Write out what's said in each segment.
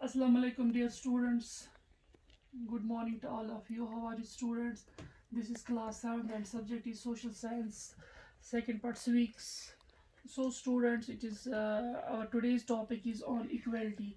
Assalamu alaikum, dear students. Good morning to all of you. How are you, students? This is class 7th and subject is social science, second part civics. So, students, it is our today's topic is on equality.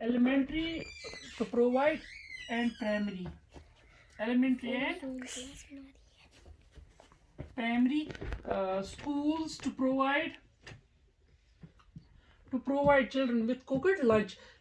elementary to provide and primary schools to provide children with cooked lunch।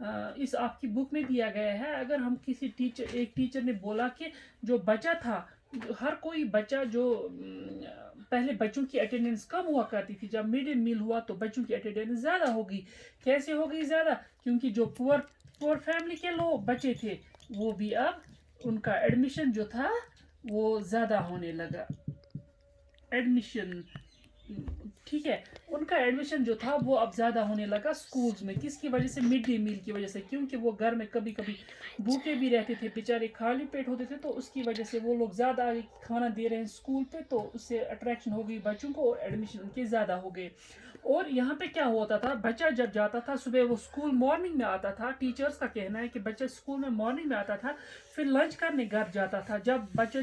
اس آپ کی بک میں دیا گیا ہے. اگر ہم کسی ایک ٹیچر نے بولا کہ جو بچہ تھا, ہر کوئی بچہ جو پہلے بچوں کی اٹینڈنس کم ہوا کرتی تھی, جب مڈ ڈے میل ہوا تو بچوں کی اٹینڈنس زیادہ ہوگی. کیسے ہوگئی زیادہ؟ کیونکہ جو پور فیملی کے لوگ بچے تھے وہ بھی اب ان کا ایڈمیشن جو تھا وہ زیادہ ہونے لگا. ایڈمیشن ٹھیک ہے, ان کا ایڈمیشن جو تھا وہ اب زیادہ ہونے لگا اسکولز میں. کس کی وجہ سے؟ مڈ ڈے میل کی وجہ سے. کیونکہ وہ گھر میں کبھی کبھی بھوکے بھی رہتے تھے بیچارے, خالی پیٹ ہوتے تھے, تو اس کی وجہ سے وہ لوگ زیادہ آگے کھانا دے رہے ہیں اسکول پہ, تو اس سے اٹریکشن ہو گئی بچوں کو اور ایڈمیشن ان کے زیادہ ہو گئے. اور یہاں پہ کیا ہوتا تھا, بچہ جب جاتا تھا صبح, وہ اسکول مارننگ میں آتا تھا. ٹیچرز کا کہنا ہے کہ بچہ اسکول میں مارننگ میں آتا تھا, پھر لنچ کرنے گھر جاتا تھا. جب بچہ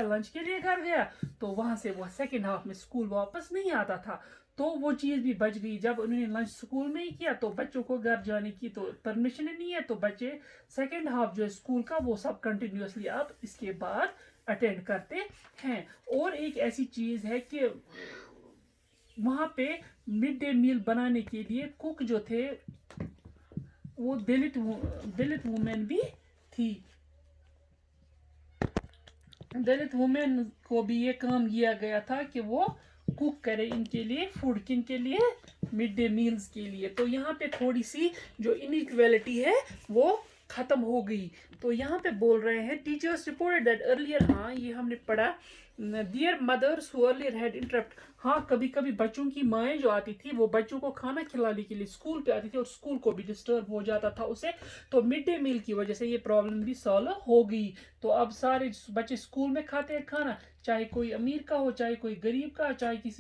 لنچ کے لیے گھر گیا تو وہاں سے وہ سیکنڈ ہاف میں اسکول واپس نہیں آتا تھا. تو وہ چیز بھی بچ گئی. جب انہوں نے لنچ اسکول میں ہی کیا تو بچوں کو گھر جانے کی تو پرمیشن ہی نہیں ہے, تو بچے سیکنڈ ہاف جو ہے اسکول کا وہ سب کنٹینیوسلی اب اس کے بعد اٹینڈ کرتے ہیں. اور ایک ایسی چیز ہے کہ وہاں پہ مڈ ڈے میل بنانے کے لیے کوک جو تھے وہ دلت وومن بھی تھی. دلت وومن کو بھی یہ کام دیا گیا تھا کہ وہ کوک کرے ان کے لیے فوڈ. کن کے لیے؟ مڈ ڈے میلز کے لیے. تو یہاں پہ تھوڑی سی جو انیکویلٹی ہے وہ ختم ہو گئی. تو یہاں پہ بول رہے ہیں ٹیچرز رپورٹڈ دیٹ ارلیئر, ہاں یہ ہم نے پڑھا, دیئر مدرس ہو ارلیئر ہیڈ انٹرپٹ. ہاں کبھی کبھی بچوں کی مائیں جو آتی تھی وہ بچوں کو کھانا کھلانے کے لیے اسکول پہ آتی تھی, اور اسکول کو بھی ڈسٹرب ہو جاتا تھا اسے. تو مڈ ڈے میل کی وجہ سے یہ پرابلم بھی سالو ہو گئی. تو اب سارے بچے اسکول میں کھاتے ہیں کھانا, چاہے کوئی امیر کا ہو, چاہے کوئی غریب کا, چاہے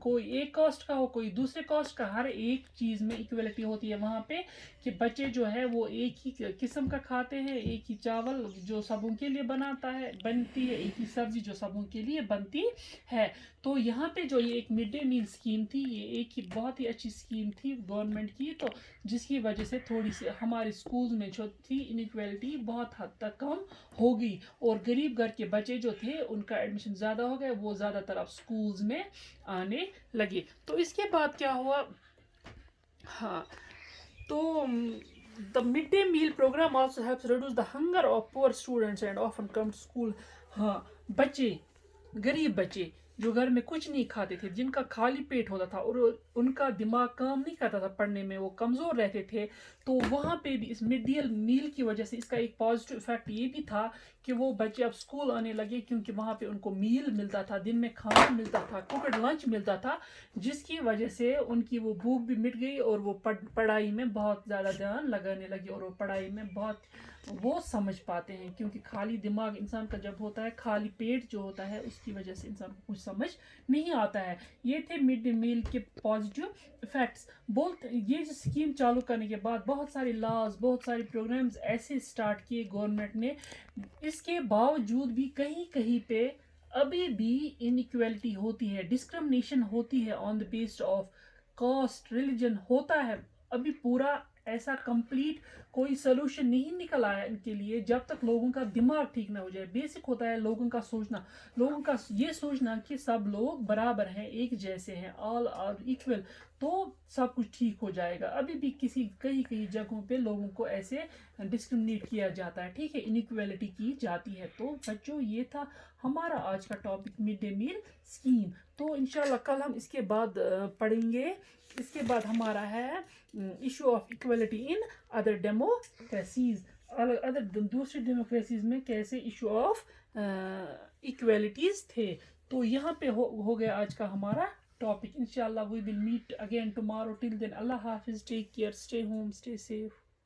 کوئی ایک کاسٹ کا ہو, کوئی دوسرے کاسٹ کا. ہر ایک چیز میں ایکویلٹی ہوتی ہے وہاں پہ, کہ بچے جو ہے وہ ایک ہی قسم کا کھاتے ہیں, ایک ہی چاول جو سبوں کے لیے بنتی ہے, ایک ہی سبزی جو سبوں کے لیے بنتی ہے. تو یہاں پہ جو یہ ایک مڈ ڈے میل اسکیم تھی, یہ ایک ہی بہت ہی اچھی اسکیم تھی گورنمنٹ کی, تو جس کی وجہ سے تھوڑی سی ہمارے اسکولز میں جو تھی انیکویلٹی بہت حد تک کم ہو گئی. اور غریب گھر کے بچے جو تھے ان کا ایڈمیشن زیادہ ہو گیا, وہ زیادہ تر اب اسکولز میں آنے لگے. تو اس کے بعد کیا ہوا؟ ہاں تو the midday meal program also helps reduce the hunger of poor students and often come to school. ہاں بچے, غریب بچے جو گھر میں کچھ نہیں کھاتے تھے, جن کا خالی پیٹ ہوتا تھا اور ان کا دماغ کام نہیں کرتا تھا پڑھنے میں, وہ کمزور رہتے تھے, تو وہاں پہ بھی اس مڈ ڈے میل کی وجہ سے اس کا ایک پازیٹیو افیکٹ یہ بھی تھا کہ وہ بچے اب اسکول آنے لگے, کیونکہ وہاں پہ ان کو میل ملتا تھا, دن میں کھانا ملتا تھا, کوکڈ لنچ ملتا تھا, جس کی وجہ سے ان کی وہ بھوک بھی مٹ گئی اور وہ پڑھائی میں بہت زیادہ دھیان لگانے لگے, اور وہ پڑھائی میں بہت وہ سمجھ پاتے ہیں. کیونکہ خالی دماغ انسان کا جب ہوتا ہے, خالی پیٹ جو ہوتا ہے, اس کی وجہ سے انسان کو کچھ سمجھ نہیں آتا ہے. یہ تھے مڈ ڈے میل کے پازیٹیو افیکٹس. یہ جو اسکیم چالو کرنے کے بعد بہت سارے لاز, بہت سارے پروگرامز ایسے اسٹارٹ کیے گورنمنٹ نے. اس کے باوجود بھی کہیں کہیں پہ ابھی بھی انیکویلٹی ہوتی ہے, ڈسکرمنیشن ہوتی ہے آن دا بیسڈ آف کاسٹ, ریلیجن ہوتا ہے. ابھی پورا ایسا کمپلیٹ کوئی سلوشن نہیں نکل آیا ان کے لیے, جب تک لوگوں کا دماغ ٹھیک نہ ہو جائے. بیسک ہوتا ہے لوگوں کا سوچنا, لوگوں کا یہ سوچنا کہ سب لوگ برابر ہیں, ایک جیسے ہیں, آل آر ایکول, تو سب کچھ ٹھیک ہو جائے گا. ابھی بھی کئی جگہوں پہ لوگوں کو ایسے ڈسکرمنیٹ کیا جاتا ہے, ٹھیک ہے, انیکویلٹی کی جاتی ہے. تو بچوں یہ تھا ہمارا آج کا topic mid day meal scheme. تو انشاءاللہ کل ہم اس کے بعد پڑھیں گے. اس کے بعد ہمارا ہے issue of equality in other democracies, دوسری ڈیموکریسیز میں کیسے ایشو آف ایکویلٹیز تھے. تو یہاں پہ ہو گیا آج کا ہمارا ٹاپک. انشاءاللہ we will meet again tomorrow. Till then, Allah Hafiz, take care, stay home, stay safe.